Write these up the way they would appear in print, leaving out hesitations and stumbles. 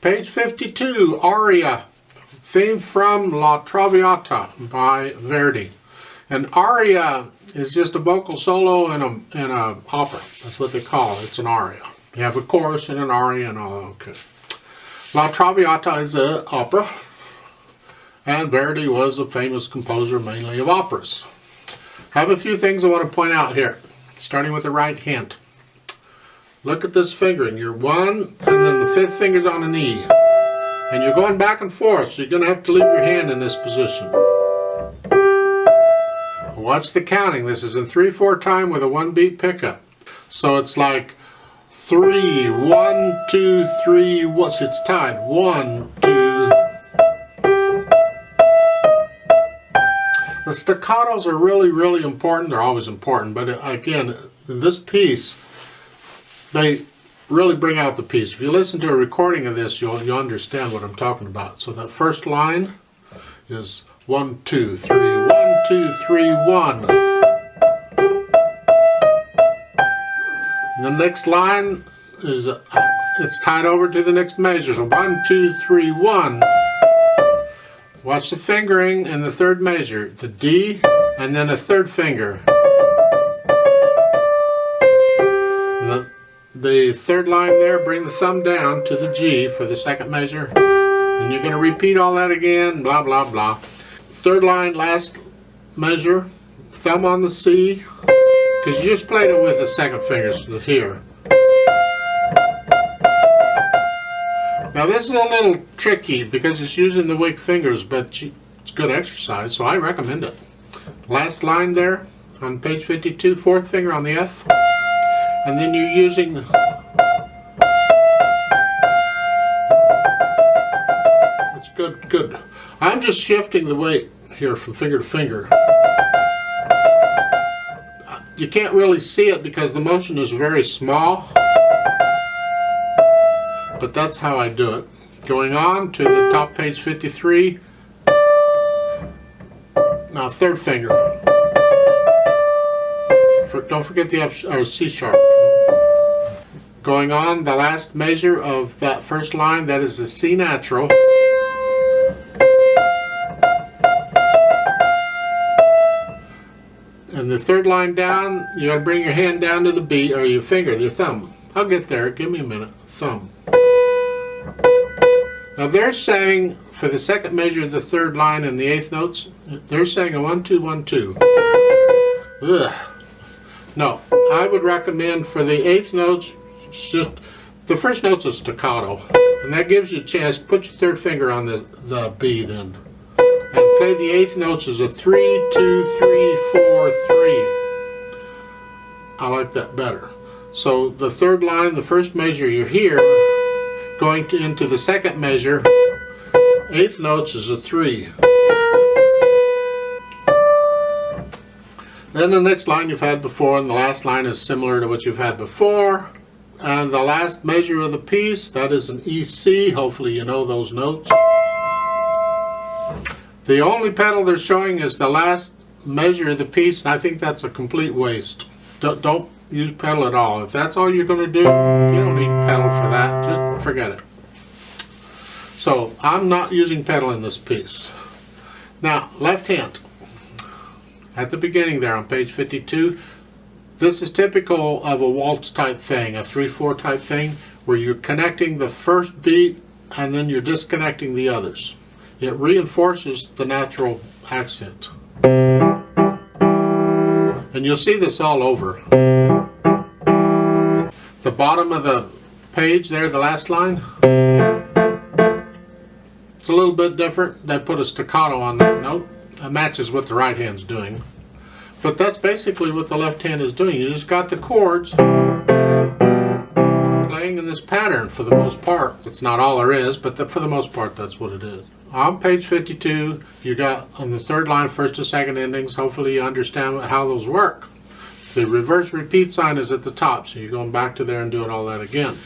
Page 52, Aria, theme from La Traviata by Verdi. An aria is just a vocal solo in a opera. That's what they call it. It's an aria. You have a chorus and an aria and all. Okay. La Traviata is an opera, and Verdi was a famous composer mainly of operas. I have a few things I want to point out here, starting with the right hand. Look at this fingering. You're one, and then the fifth finger's on an E. And you're going back and forth, so you're going to have to leave your hand in this position. Watch the counting. This is in 3/4 time with a 1-beat pickup. So it's like 3, 1, 2, 3, it's tied. 1, 2. The staccatos are really, really important. They're always important, but again, in this piece, they really bring out the piece. If you listen to a recording of this, you'll understand what I'm talking about. So that first line is 1, 2, 3, 1, 2, 3, 1. The next line is it's tied over to the next measure. So 1, 2, 3, 1. Watch the fingering in the third measure, the D, and then a third finger. The third line there, bring the thumb down to the G for the second measure. And you're going to repeat all that again, blah, blah, blah. Third line, last measure, thumb on the C, because you just played it with the second finger here. Now this is a little tricky because it's using the weak fingers, but it's good exercise, so I recommend it. Last line there on page 52, fourth finger on the F. And then you're using that's good, good. I'm just shifting the weight here from finger to finger. You can't really see it because the motion is very small, but that's how I do it. Going on to the top page 53. Now third finger. Don't forget the F or C sharp. Going on, the last measure of that first line, that is the C natural. And the third line down, you gotta bring your hand down to the B, or your finger, your thumb. I'll get there, give me a minute. Thumb. Now they're saying, for the second measure of the third line and the eighth notes, they're saying a 1, 2, 1, 2. Ugh. No, I would recommend for the eighth notes, just the first note's a staccato, and that gives you a chance to put your third finger on the B then, and play the eighth notes as a 3, 2, 3, 4, 3. I like that better. So the third line, the first measure, you're here, going into the second measure, eighth notes is a 3. Then the next line you've had before, and the last line is similar to what you've had before. And the last measure of the piece, that is an EC. Hopefully you know those notes. The only pedal they're showing is the last measure of the piece, and I think that's a complete waste. Don't use pedal at all. If that's all you're going to do, you don't need pedal for that. Just forget it. So I'm not using pedal in this piece. Now, left hand. At the beginning there on page 52, this is typical of a waltz type thing, a 3/4 type thing, where you're connecting the first beat and then you're disconnecting the others. It reinforces the natural accent. And you'll see this all over. The bottom of the page there, the last line, it's a little bit different. They put a staccato on that note. It matches what the right hand's doing. But that's basically what the left hand is doing. You just got the chords playing in this pattern for the most part. It's not all there is, but for the most part, that's what it is. On page 52, you got on the third line, first and second endings. Hopefully you understand how those work. The reverse repeat sign is at the top, so you're going back to there and doing all that again.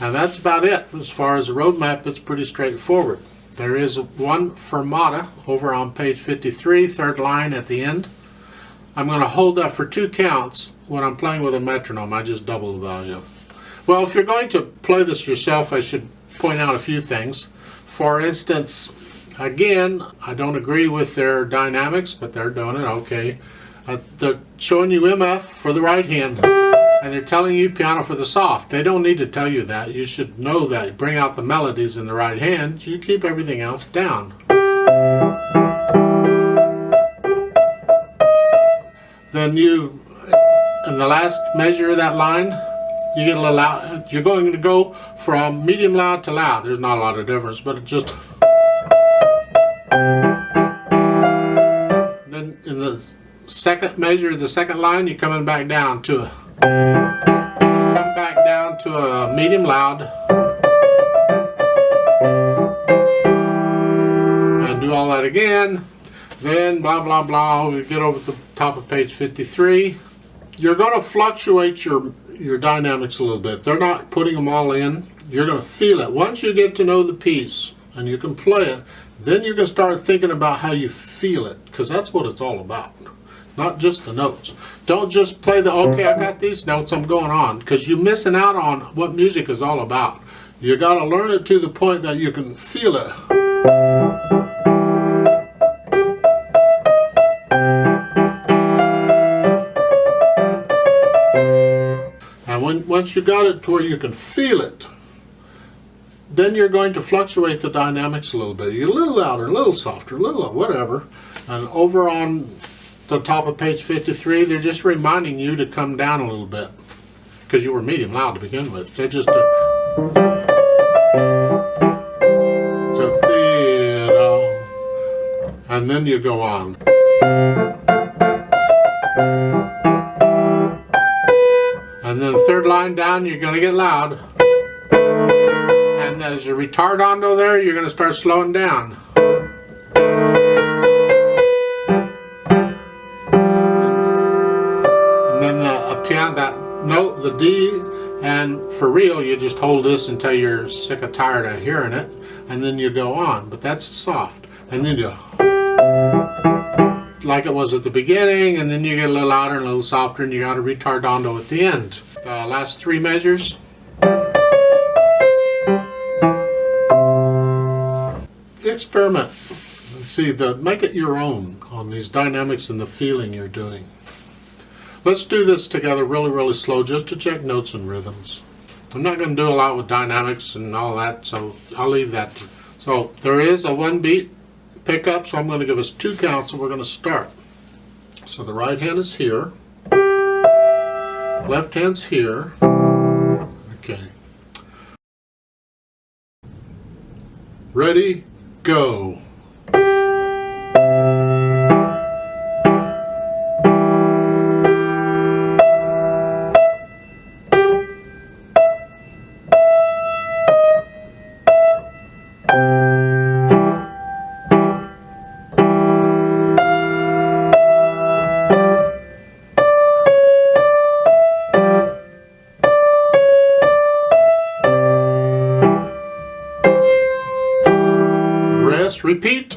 And that's about it. As far as the roadmap, it's pretty straightforward. There is one fermata over on page 53, third line at the end. I'm going to hold that for 2 counts. When I'm playing with a metronome, I just double the value. Well, if you're going to play this yourself, I should point out a few things. For instance, again, I don't agree with their dynamics, but they're doing it okay. They're showing you MF for the right hand, and they're telling you piano for the soft. They don't need to tell you that. You should know that. Bring out the melodies in the right hand. You keep everything else down. Then you, in the last measure of that line, you get a little loud. You're going to go from medium loud to loud. There's not a lot of difference, but it just. Then in the second measure, the second line, you're coming back down to a medium loud, and do all that again. Then blah blah blah. We get over to the top of page 53. You're going to fluctuate your dynamics a little bit. They're not putting them all in. You're going to feel it. Once you get to know the piece and you can play it, then you can start thinking about how you feel it, because that's what it's all about. Not just the notes. Don't just play the, okay, I got these notes, I'm going on, because you're missing out on what music is all about. You got to learn it to the point that you can feel it. And once you got it to where you can feel it, then you're going to fluctuate the dynamics a little bit. You're a little louder, a little softer, a little whatever. And over on the top of page 53, they're just reminding you to come down a little bit, because you were medium loud to begin with. They're just and then you go on. And then the third line down, you're going to get loud. And as a retardando there, you're going to start slowing down. And then a piano, that note, the D, and for real, you just hold this until you're sick or tired of hearing it, and then you go on. But that's soft. And then you, like it was at the beginning, and then you get a little louder and a little softer, and you got a retardando at the end. The last three measures. Experiment and see, make it your own on these dynamics and the feeling you're doing. Let's do this together really slow, just to check notes and rhythms. I'm not going to do a lot with dynamics and all that, so I'll leave that to. So there is a one beat pickup, so I'm going to give us 2 counts, and we're going to start. So the right hand is here, left hand's here. Okay. Ready, go. Repeat.